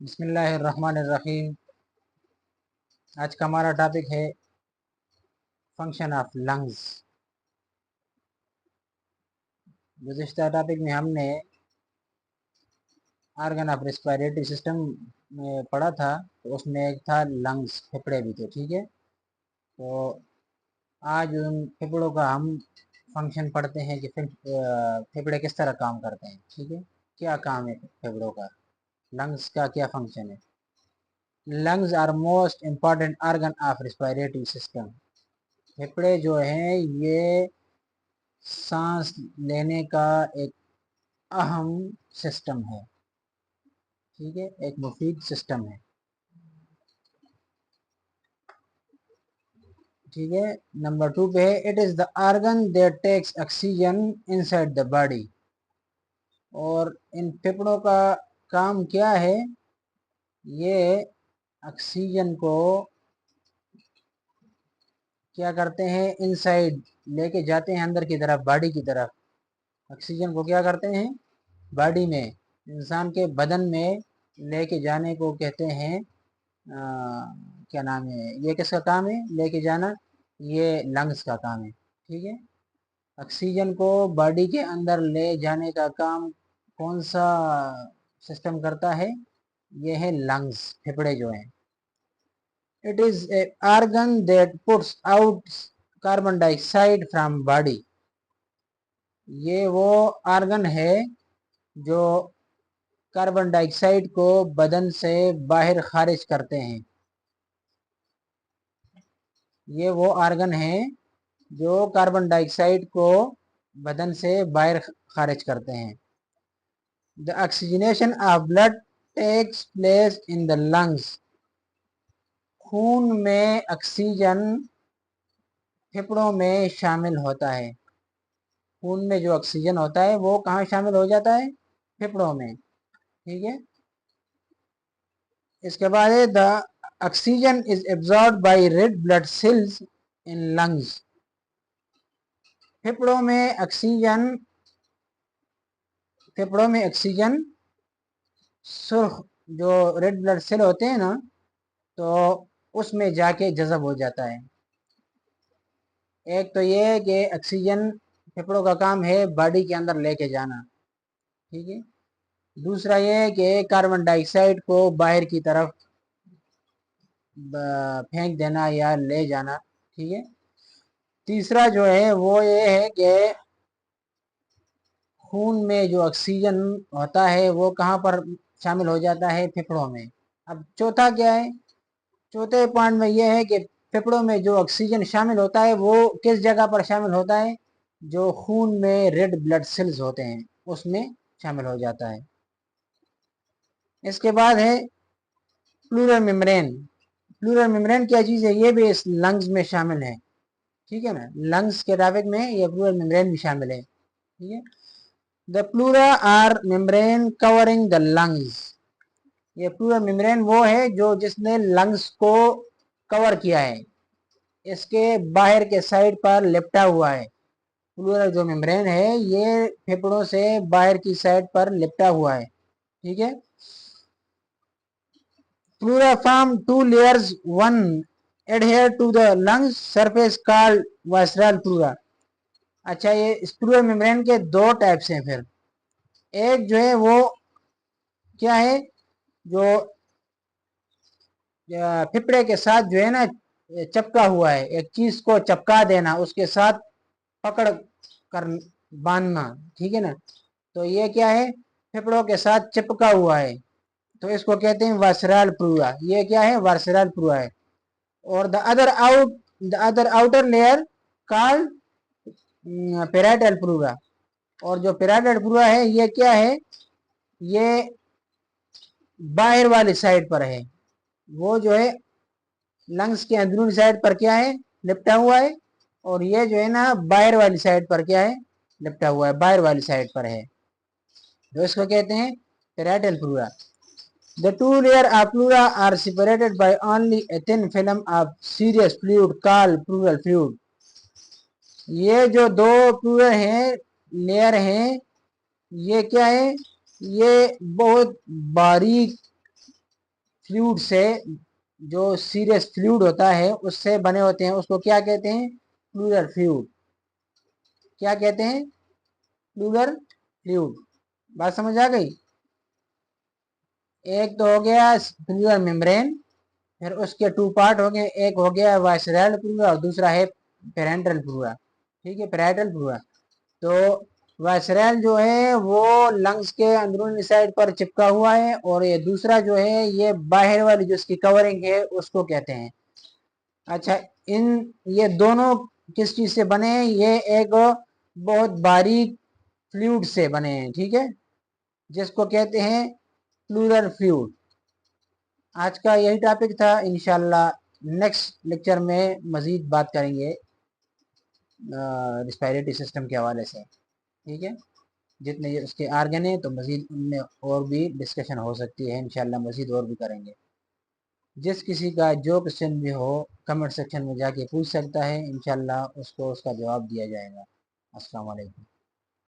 बिस्मिल्लाहिर्रहमानिर्रहीम। आज का हमारा टॉपिक है फंक्शन ऑफ लंग्स। गुज़िश्ता टॉपिक में हमने आर्गन ऑफ रेस्पिरेटरी सिस्टम में पढ़ा था, तो उसमें एक था लंग्स, फेफड़े भी थे। ठीक है, तो आज उन फेफड़ों का हम फंक्शन पढ़ते हैं कि फेफड़े किस तरह काम करते हैं। ठीक है, क्या काम है फेफड़ों का, लंग्स का क्या फंक्शन है। Lungs are most important organ of respiratory system. फेफड़े जो हैं ये सांस लेने का एक अहम सिस्टम है। ठीक है, एक मुफीद सिस्टम है। ठीक है, नंबर 2 पे है it is the organ that takes oxygen inside the body. और इन फेफड़ों का काम क्या है, ये ऑक्सीजन को क्या करते हैं, इनसाइड लेके जाते हैं, अंदर की तरफ, बॉडी की तरफ। ऑक्सीजन को क्या करते हैं, बॉडी में, इंसान के बदन में लेके जाने को कहते हैं क्या नाम है, ये किसका काम है लेके जाना, ये लंग्स का काम है। ठीक है, ऑक्सीजन को बॉडी के अंदर ले जाने का काम कौन सा सिस्टम करता है, ये है लंग्स, फेफड़े जो हैं। It is a organ that puts out carbon dioxide from body. ये वो ऑर्गन है जो कार्बन डाइऑक्साइड को बदन से बाहर खारिज करते हैं। ये वो ऑर्गन है जो कार्बन डाइऑक्साइड को बदन से बाहर खारिज करते हैं। The oxygenation of blood takes place in the lungs. खून में ऑक्सीजन फेफड़ों में शामिल होता है। खून में जो ऑक्सीजन होता है वो कहाँ शामिल हो जाता है, फेफड़ों में। ठीक है, इसके बाद है the oxygen is absorb by red blood cells in lungs. फेफड़ों में ऑक्सीजन, फेफड़ों में ऑक्सीजन सुर्ख जो रेड ब्लड सेल होते हैं ना, तो उसमें जाके जज़ब हो जाता है। एक तो ये है कि ऑक्सीजन फेफड़ों का काम है बॉडी के अंदर लेके जाना। ठीक है, दूसरा ये है कि कार्बन डाइऑक्साइड को बाहर की तरफ फेंक देना या ले जाना। ठीक है, तीसरा जो है वो ये है कि खून में जो ऑक्सीजन होता है वो कहाँ पर शामिल हो जाता है, फेफड़ों में। अब चौथा क्या है, चौथे पॉइंट में यह है कि फेफड़ों में जो ऑक्सीजन शामिल होता है वो किस जगह पर शामिल होता है, जो खून में रेड ब्लड सेल्स होते हैं उसमें शामिल हो जाता है। इसके बाद है प्लूरल मेम्ब्रेन। प्लूरल मेम्ब्रेन क्या चीज़ है, ये भी इस लंग्स में शामिल है। ठीक है ना, लंग्स के टॉपिक में ये प्लूरल मेम्ब्रेन भी शामिल है। ठीक है, the pleura are membrane covering the lungs. ये प्लूरल मेम्ब्रेन वो है जो जिसने लंग्स को कवर किया है, इसके बाहर के साइड पर लिपटा हुआ है। प्लूरल जो मेम्ब्रेन है ये फेफड़ों से बाहर की साइड पर लिपटा हुआ है। ठीक है, pleura form two layers, one adhere to the lungs surface called visceral pleura. अच्छा, ये इस प्लूरल मेम्ब्रेन के दो टाइप्स हैं। फिर एक जो है वो क्या है, जो फेफड़े के साथ जो है ना चपका हुआ है, एक चीज को चपका देना, उसके साथ पकड़ कर बांधना। ठीक है ना, तो ये क्या है, फेफड़ों के साथ चिपका हुआ है, तो इसको कहते हैं वासराल प्लूरा। ये क्या है, वासराल प्लूरा है। और the other outer layer called parietal pleura. और जो पेराइटल प्लूरा है ये क्या है, ये बाहर वाली साइड पर है, वो जो है लंग्स के अंदरूनी साइड पर क्या है, लिपटा हुआ है। और ये जो है ना बाहर वाली साइड पर क्या है, लिपटा हुआ है, बाहर वाली साइड पर है, तो इसको कहते हैं parietal pleura. The two layers of pleura are separated by only a thin film of serous fluid called pleural fluid. ये जो दो प्लूरा हैं, लेयर हैं, ये क्या है, ये बहुत बारीक फ्लूइड से, जो सीरियस फ्लूइड होता है उससे बने होते हैं, उसको क्या कहते हैं? Pleural fluid. क्या कहते हैं? Pleural fluid. बात समझ आ गई? एक तो हो गया प्लूरल मेम्ब्रेन, फिर उसके टू पार्ट हो गए, एक हो गया वाइसरल प्लूरा और दूसरा है पेरेंटल प्लूरा। ठीक है, पेरेंटल प्लूरा। तो वाइसरल जो है वो लंग्स के अंदरूनी साइड पर चिपका हुआ है, और ये दूसरा जो है ये बाहर वाली जो इसकी कवरिंग है उसको कहते हैं। अच्छा, इन ये दोनों किस चीज से बने हैं? ये एक बहुत बारीक फ्लूइड से बने हैं, ठीक है, जिसको कहते हैं प्लूरल फ्लूइड। आज का यही टॉपिक था। इंशाल्लाह नेक्स्ट लेक्चर में मजीद बात करेंगे रिस्पायरेटरी सिस्टम के हवाले से। ठीक है, जितने ये उसके आर्गन है तो मजीद उनमें और भी डिस्कशन हो सकती है, इंशाल्लाह मजीद और भी करेंगे। जिस किसी का जो क्वेश्चन भी हो कमेंट सेक्शन में जाके पूछ सकता है, इंशाल्लाह उसको उसका जवाब दिया जाएगा। अस्सलाम वालेकुम।